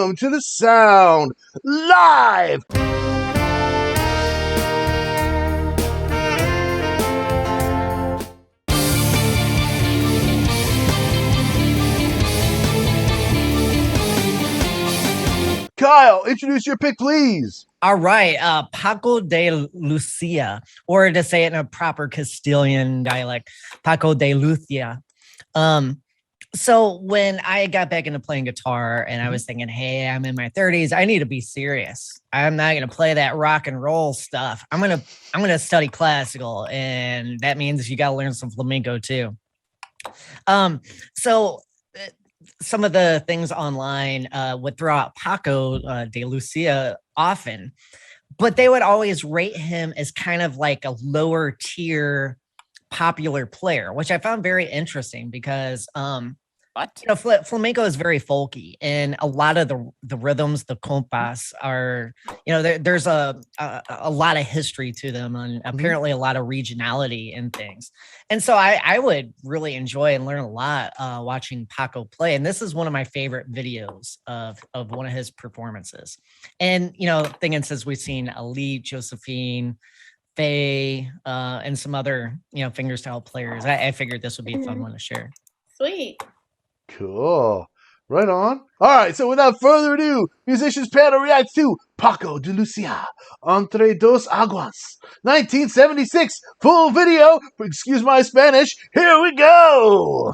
welcome to the Sound Live. Kyle, introduce your pick, please. All right, Paco de Lucia, or to say it in a proper Castilian dialect, Paco de Lucia. So when I got back into playing guitar and I was thinking, hey, I'm in my 30s, I need to be serious. I'm not going to play that rock and roll stuff. I'm going to study classical, and that means you got to learn some flamenco too. So some of the things online would throw out Paco de Lucia often, but they would always rate him as kind of like a lower tier popular player, which I found very interesting because flamenco is very folky, and a lot of the rhythms, the compas, are there's a lot of history to them, and apparently a lot of regionality in things. And so I would really enjoy and learn a lot watching Paco play. And this is one of my favorite videos of one of his performances. And thinking since we've seen Elite, Josephine, Faye, and some other fingerstyle players, I figured this would be a fun one to share. Sweet. Cool. Right on. All right, so without further ado, Musicians Panel reacts to Paco de Lucia Entre dos Aguas, 1976, full video. Excuse my Spanish. Here we go.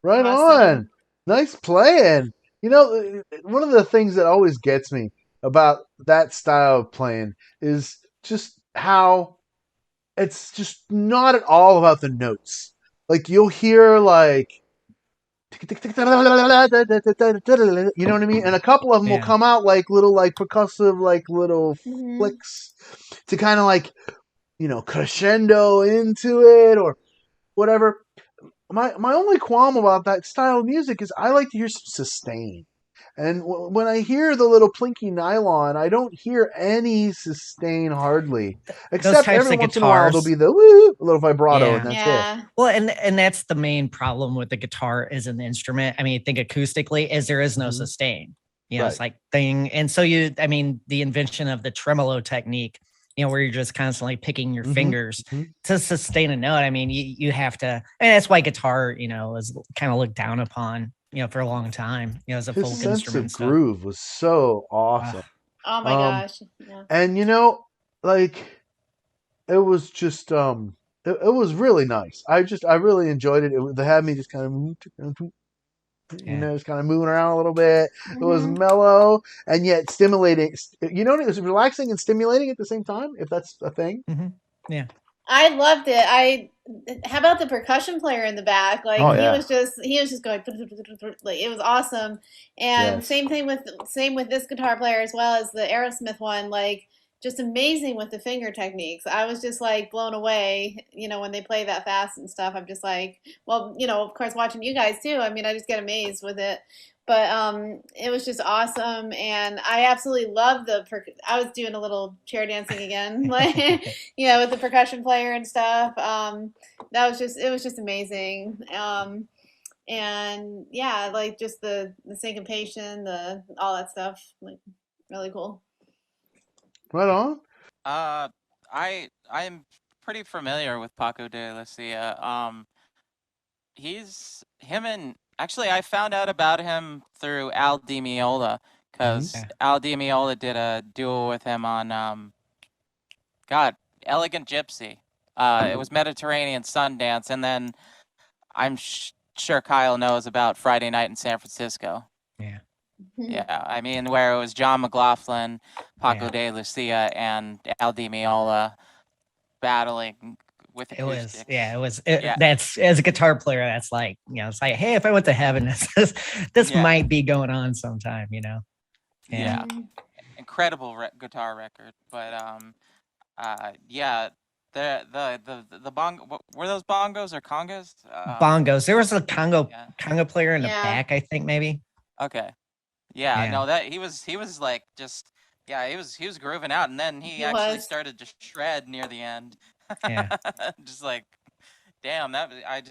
Right Awesome. on. Nice playing. You know, one of the things that always gets me about that style of playing is just how it's just not at all about the notes. Like you'll hear like you know what I mean? And a couple of them will Yeah. come out like little like percussive like little Mhm. flicks to kind of like, crescendo into it or whatever. My only qualm about that style of music is I like to hear some sustain. And when I hear the little plinky nylon, I don't hear any sustain hardly. Those Except types every of once in a while there'll guitars. be the woo, a little vibrato, and Yeah. that's it. Yeah. Well, and that's the main problem with the guitar as an instrument. I mean, think acoustically is there is no Mhm. sustain. Right. It's like thing. And so the invention of the tremolo technique, where you're just constantly picking your Mhm. fingers Mhm. to sustain a note. I mean, you have to, and that's why guitar, is kind of looked down upon, for a long time, as a His folk sense instrument of and stuff. groove was so awesome. Oh my gosh. Yeah. And like it was just it was really nice. I really enjoyed it. They had me just kind of just kind of moving around a little bit. It was Mhm. mellow and yet stimulating. It was relaxing and stimulating at the same time, if that's a thing. Mhm. Yeah. I loved it. How about the percussion player in the back? Like Oh, he yeah. was just going like it was awesome. And Yes. same with this guitar player as well as the Aerosmith one. Like just amazing with the finger techniques. I was just like blown away. When they play that fast and stuff. I'm just like, well, of course watching you guys too. I mean, I just get amazed with it. But it was just awesome, and I absolutely love I was doing a little chair dancing again, like with the percussion player and stuff. It was just amazing. And yeah, like just the syncopation, the all that stuff, like really cool. Right on. I'm pretty familiar with Paco de Lucia. Actually I found out about him through Al Di Meola because Yeah. Al Di Meola did a duo with him on Elegant Gypsy. It was Mediterranean Sundance, and then I'm sure Kyle knows about Friday Night in San Francisco. Yeah. Yeah, I mean where it was John McLaughlin, Paco Yeah. de Lucia, and Al Di Meola battling with acoustics. That's as a guitar player, that's like, it's like, hey, if I went to heaven, this might be going on sometime, Yeah. Mm-hmm. Incredible guitar record, but the bongo, were those bongos or congas? Bongos. There was a conga player in the Yeah. back, I think, maybe. Okay. Yeah, Yeah. no, that he was like just he was grooving out, and then he actually was. started to shred near the end. Yeah. Just like, damn, I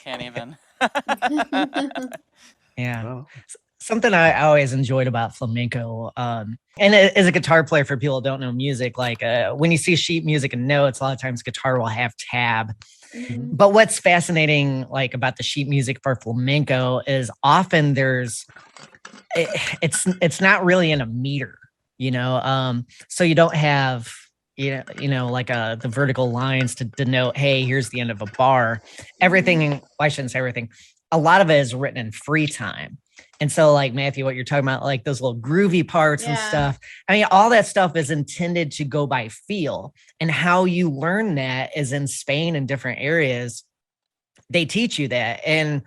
can't even. Yeah. Well, Something I always enjoyed about flamenco, and as a guitar player, for people who don't know music, like when you see sheet music and notes, a lot of times guitar will have tab. Mhm. But what's fascinating, like about the sheet music for flamenco, is often it's not really in a meter, so you don't have like the vertical lines to denote, hey, here's the end of a bar. Everything, well, I shouldn't say everything, a lot of it is written in free time. And so, like, Matthew, what you're talking about, like those little groovy parts and stuff, I mean, all that stuff is intended to go by feel. And how you learn that is in Spain and different areas. They teach you that. And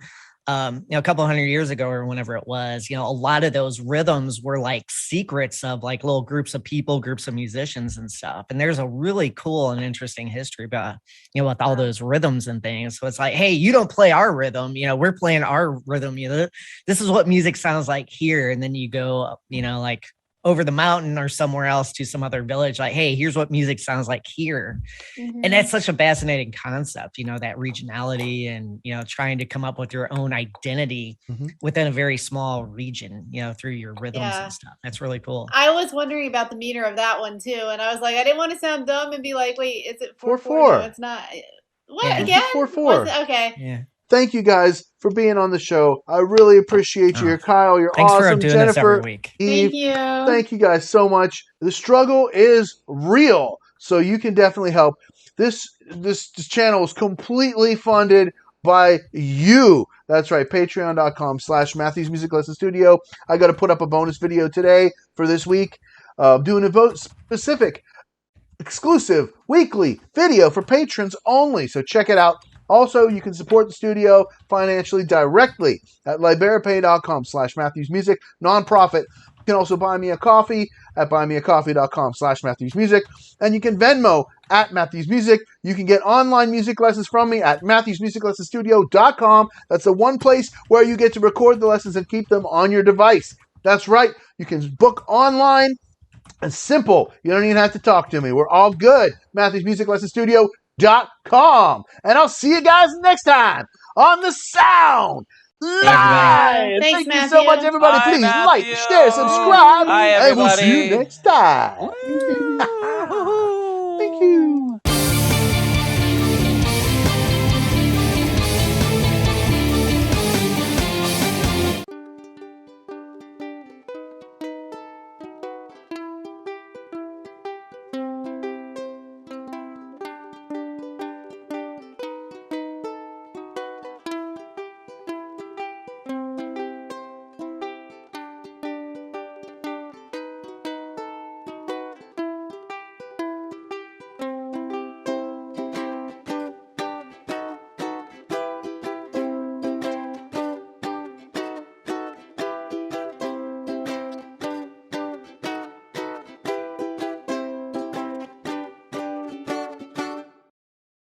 a couple hundred years ago or whenever it was, a lot of those rhythms were like secrets of like little groups of people, groups of musicians and stuff. And there's a really cool and interesting history about, with all those rhythms and things. So it's like, hey, you don't play our rhythm, we're playing our rhythm. This is what music sounds like here. And then you go, like over the mountain or somewhere else to some other village, like, hey, here's what music sounds like here. Mm-hmm. And that's such a fascinating concept, that regionality and, trying to come up with your own identity within a very small region, through your rhythms and stuff. That's really cool. I was wondering about the meter of that one too. And I was like, I didn't want to sound dumb and be like, wait, is it 4/4? No, it's not. What again? 4/4. Okay. Yeah. Thank you guys for being on the show. I really appreciate you. Kyle, you're Thanks awesome. for doing Jennifer, this every week. Eve, Thank you. Thank you guys so much. The struggle is real, so you can definitely help. This channel is completely funded by you. That's right, patreon.com/Matthews Music Lesson Studio. I got to put up a bonus video today for this week, doing a vote specific, exclusive, weekly video for patrons only. So check it out. Also, you can support the studio financially directly at liberapay.com/Matthews Music, nonprofit. You can also buy me a coffee at buymeacoffee.com/Matthews Music. And you can Venmo at Matthews Music. You can get online music lessons from me at MatthewsMusicLessonStudio.com. That's the one place where you get to record the lessons and keep them on your device. That's right. You can book online. It's simple. You don't even have to talk to me. We're all good. MatthewsMusicLessonStudio.com. And I'll see you guys next time on The Sound Live. Thanks, Thank you so much, everybody. Bye, Please Matthew. like, share, subscribe. Bye, And we'll see you everybody. next time. Thank you.